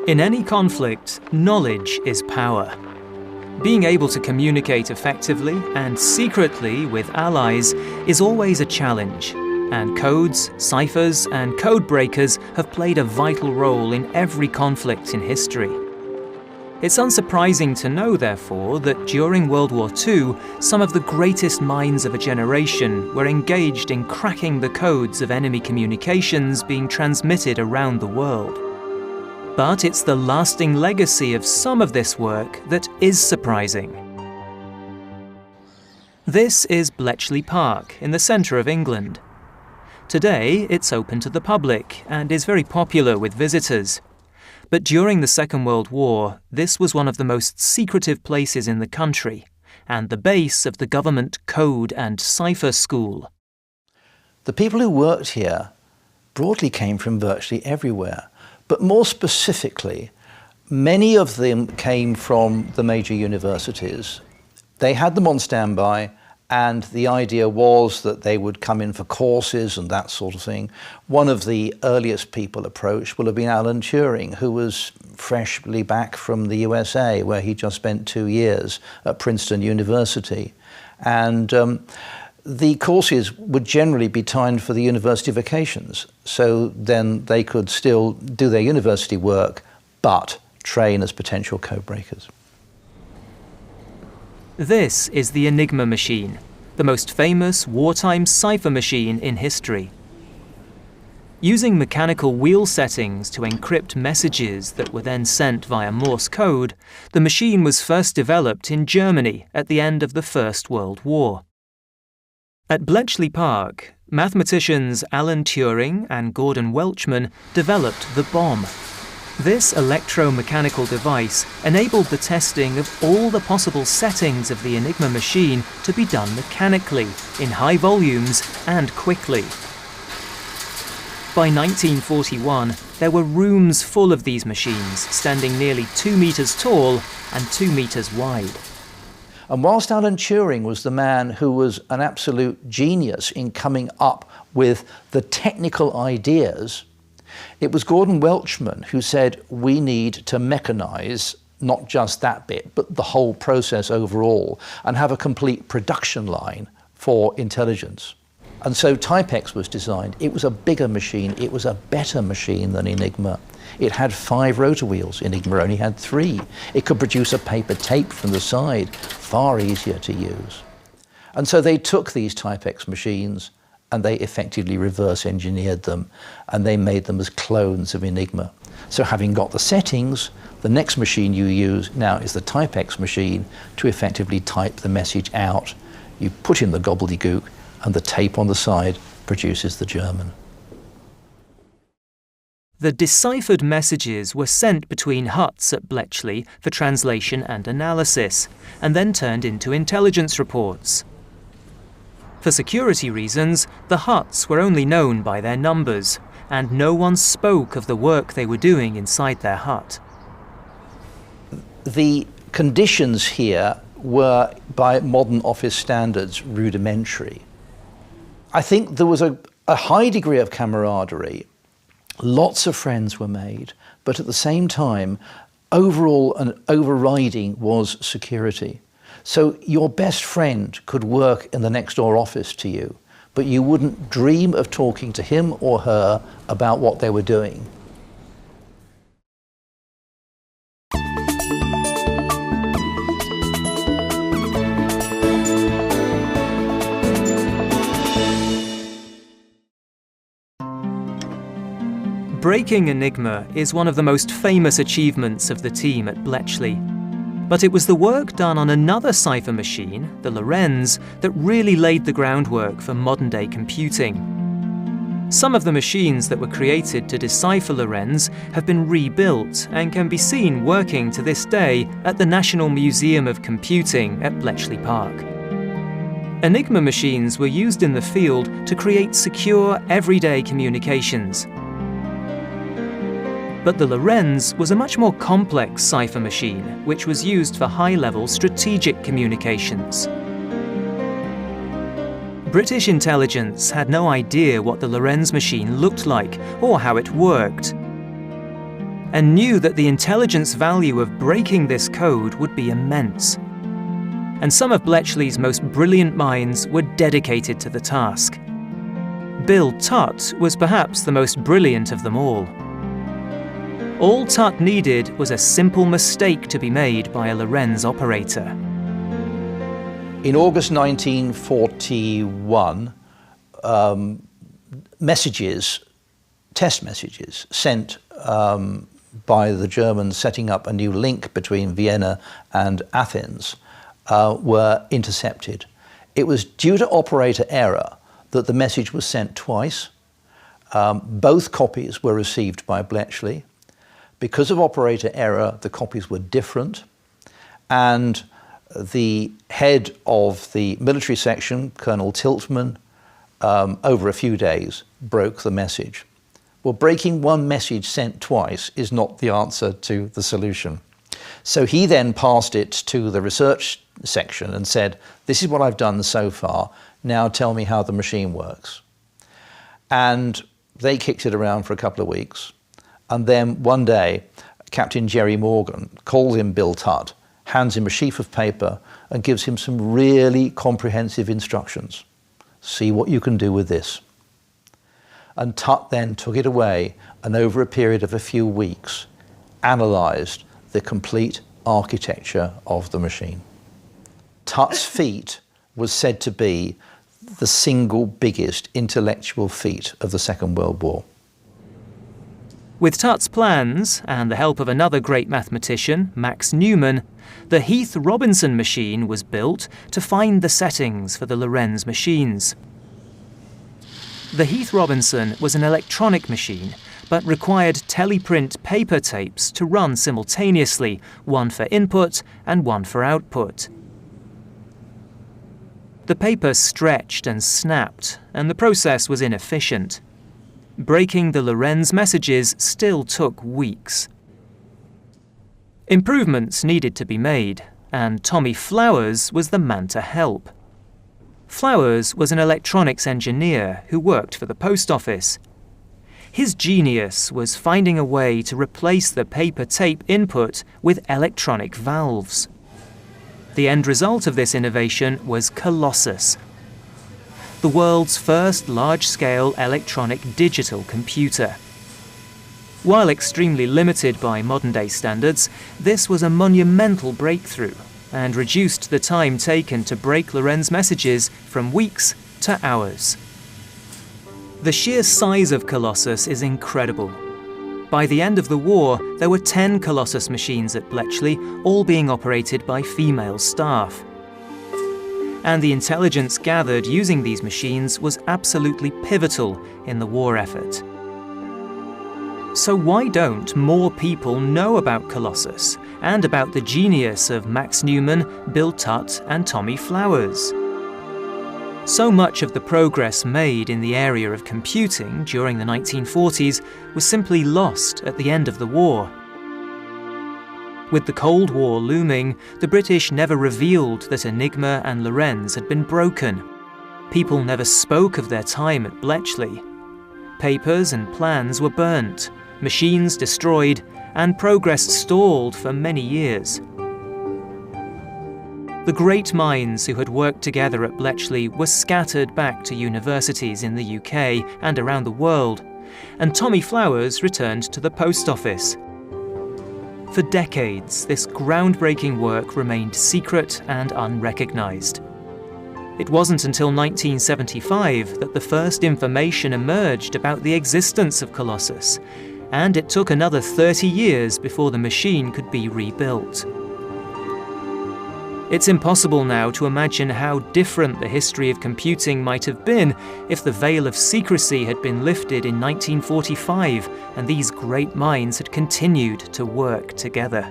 In any conflict, knowledge is power. Being able to communicate effectively and secretly with allies is always a challenge, and codes, ciphers, and code breakers have played a vital role in every conflict in history. It's unsurprising to know, therefore, that during World War II, some of the greatest minds of a generation were engaged in cracking the codes of enemy communications being transmitted around the world. But it's the lasting legacy of some of this work that is surprising. This is Bletchley Park in the centre of England. Today, it's open to the public and is very popular with visitors. But during the Second World War, this was one of the most secretive places in the country, and the base of the government code and cipher school. The people who worked here broadly came from virtually everywhere. But more specifically, many of them came from the major universities. They had them on standby, and the idea was that they would come in for courses and that sort of thing. One of the earliest people approached will have been Alan Turing, who was freshly back from the USA, where he just spent 2 years at Princeton University. And the courses would generally be timed for the university vacations, so then they could still do their university work, but train as potential code breakers. This is the Enigma machine, the most famous wartime cipher machine in history. Using mechanical wheel settings to encrypt messages that were then sent via Morse code, the machine was first developed in Germany at the end of the First World War. At Bletchley Park, mathematicians Alan Turing and Gordon Welchman developed the bomb. This electromechanical device enabled the testing of all the possible settings of the Enigma machine to be done mechanically, in high volumes and quickly. By 1941, there were rooms full of these machines, standing nearly 2 meters tall and 2 meters wide. And whilst Alan Turing was the man who was an absolute genius in coming up with the technical ideas, it was Gordon Welchman who said we need to mechanize not just that bit, but the whole process overall, and have a complete production line for intelligence. And so Typex was designed. It was a bigger machine. It was a better machine than Enigma. It had 5 rotor wheels. Enigma only had 3. It could produce a paper tape from the side, far easier to use. And so they took these Typex machines and they effectively reverse engineered them, and they made them as clones of Enigma. So having got the settings, the next machine you use now is the Typex machine to effectively type the message out. You put in the gobbledygook, and the tape on the side produces the German. The deciphered messages were sent between huts at Bletchley for translation and analysis, and then turned into intelligence reports. For security reasons, the huts were only known by their numbers, and no one spoke of the work they were doing inside their hut. The conditions here were, by modern office standards, rudimentary. I think there was a high degree of camaraderie. Lots of friends were made, but at the same time, overall and overriding was security. So your best friend could work in the next door office to you, but you wouldn't dream of talking to him or her about what they were doing. Breaking Enigma is one of the most famous achievements of the team at Bletchley. But it was the work done on another cipher machine, the Lorenz, that really laid the groundwork for modern-day computing. Some of the machines that were created to decipher Lorenz have been rebuilt and can be seen working to this day at the National Museum of Computing at Bletchley Park. Enigma machines were used in the field to create secure, everyday communications. But the Lorenz was a much more complex cipher machine, which was used for high-level strategic communications. British intelligence had no idea what the Lorenz machine looked like or how it worked. and knew that the intelligence value of breaking this code would be immense. And some of Bletchley's most brilliant minds were dedicated to the task. Bill Tutt was perhaps the most brilliant of them all. All Tutt needed was a simple mistake to be made by a Lorenz operator. In August 1941, test messages sent by the Germans setting up a new link between Vienna and Athens were intercepted. It was due to operator error that the message was sent twice. Both copies were received by Bletchley. Because of operator error, the copies were different, and the head of the military section, Colonel Tiltman, over a few days broke the message. Well, breaking one message sent twice is not the answer to the solution. So he then passed it to the research section and said, "This is what I've done so far, now tell me how the machine works." And they kicked it around for a couple of weeks. And then one day, Captain Jerry Morgan calls in Bill Tutt, hands him a sheaf of paper and gives him some really comprehensive instructions. See what you can do with this. And Tutt then took it away and over a period of a few weeks analysed the complete architecture of the machine. Tutt's feat was said to be the single biggest intellectual feat of the Second World War. With Tutt's plans, and the help of another great mathematician, Max Newman, the Heath-Robinson machine was built to find the settings for the Lorenz machines. The Heath-Robinson was an electronic machine, but required teleprint paper tapes to run simultaneously, one for input and one for output. The paper stretched and snapped, and the process was inefficient. Breaking the Lorenz messages still took weeks. Improvements needed to be made, and Tommy Flowers was the man to help. Flowers was an electronics engineer who worked for the post office. His genius was finding a way to replace the paper tape input with electronic valves. The end result of this innovation was Colossus, the world's first large-scale electronic digital computer. While extremely limited by modern-day standards, this was a monumental breakthrough and reduced the time taken to break Lorenz messages from weeks to hours. The sheer size of Colossus is incredible. By the end of the war, there were 10 Colossus machines at Bletchley, all being operated by female staff. And the intelligence gathered using these machines was absolutely pivotal in the war effort. So why don't more people know about Colossus and about the genius of Max Newman, Bill Tutt and Tommy Flowers? So much of the progress made in the area of computing during the 1940s was simply lost at the end of the war. With the Cold War looming, the British never revealed that Enigma and Lorenz had been broken. People never spoke of their time at Bletchley. Papers and plans were burnt, machines destroyed, and progress stalled for many years. The great minds who had worked together at Bletchley were scattered back to universities in the UK and around the world, and Tommy Flowers returned to the post office. For decades, this groundbreaking work remained secret and unrecognised. It wasn't until 1975 that the first information emerged about the existence of Colossus, and it took another 30 years before the machine could be rebuilt. It's impossible now to imagine how different the history of computing might have been if the veil of secrecy had been lifted in 1945 and these great minds had continued to work together.